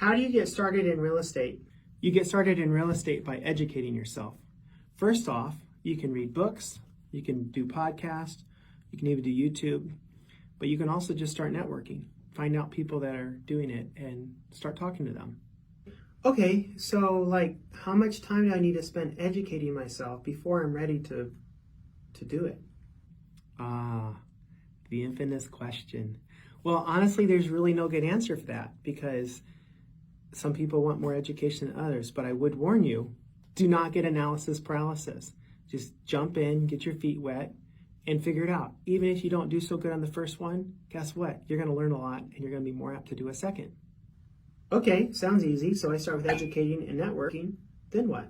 How do you get started in real estate? You get started in real estate by educating yourself. First off, you can read books, you can do podcasts, you can even do YouTube, but you can also just start networking. Find out people that are doing it and start talking to them. Okay, so how much time do I need to spend educating myself before I'm ready to do it? The infamous question. Well, honestly, there's really no good answer for that because some people want more education than others, but I would warn you, do not get analysis paralysis. Just jump in, get your feet wet, and figure it out. Even if you don't do so good on the first one, guess what? You're going to learn a lot and you're going to be more apt to do a second. Okay, sounds easy. So I start with educating and networking. Then what?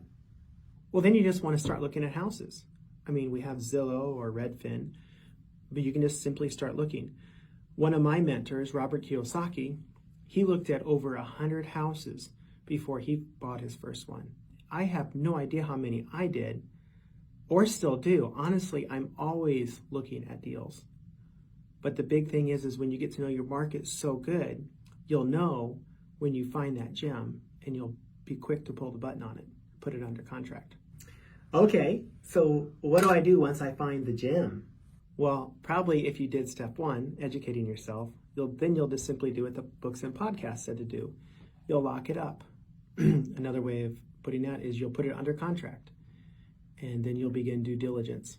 Well, then you just want to start looking at houses. I mean, we have Zillow or Redfin, but you can just simply start looking. One of my mentors, Robert Kiyosaki, he looked at over 100 houses before he bought his first one. I have no idea how many I did or still do. Honestly, I'm always looking at deals. But the big thing is when you get to know your market so good, you'll know when you find that gem and you'll be quick to pull the button on it, put it under contract. Okay, so what do I do once I find the gem? Well, probably if you did step one, educating yourself, you'll just simply do what the books and podcasts said to do. You'll lock it up. Another way of putting that is you'll put it under contract, and then you'll begin due diligence.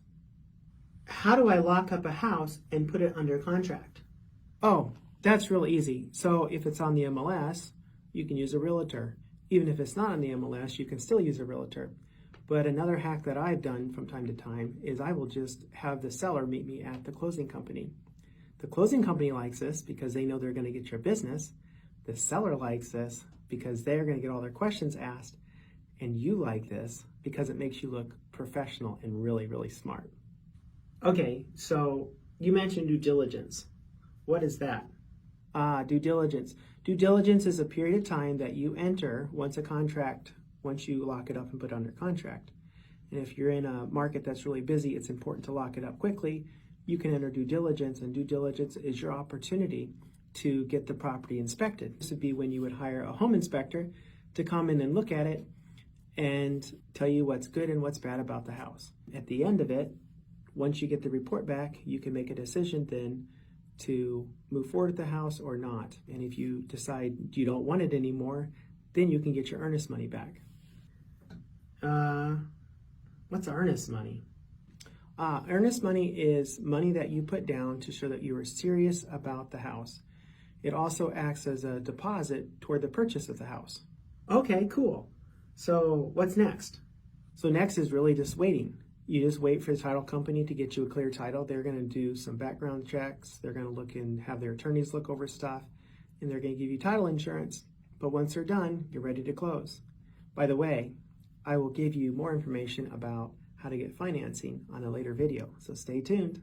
How do I lock up a house and put it under contract? Oh, that's real easy. So if it's on the MLS, you can use a realtor. Even if it's not on the MLS, you can still use a realtor. But another hack that I've done from time to time is I will just have the seller meet me at the closing company. The closing company likes this because they know they're going to get your business. The seller likes this because they're going to get all their questions asked. And you like this because it makes you look professional and really, really smart. Okay, so you mentioned due diligence. What is that? Due diligence. Due diligence is a period of time that you enter once you lock it up and put it under contract. And if you're in a market that's really busy, it's important to lock it up quickly. You can enter due diligence, and due diligence is your opportunity to get the property inspected. This would be when you would hire a home inspector to come in and look at it and tell you what's good and what's bad about the house. At the end of it, once you get the report back, you can make a decision then to move forward with the house or not. And if you decide you don't want it anymore, then you can get your earnest money back. What's earnest money? Earnest money is money that you put down to show that you are serious about the house. It also acts as a deposit toward the purchase of the house. Okay, cool. So what's next? So next is really just waiting. You just wait for the title company to get you a clear title. They're going to do some background checks. They're going to look and have their attorneys look over stuff, and they're going to give you title insurance. But once they're done, you're ready to close. By the way, I will give you more information about how to get financing on a later video, so stay tuned.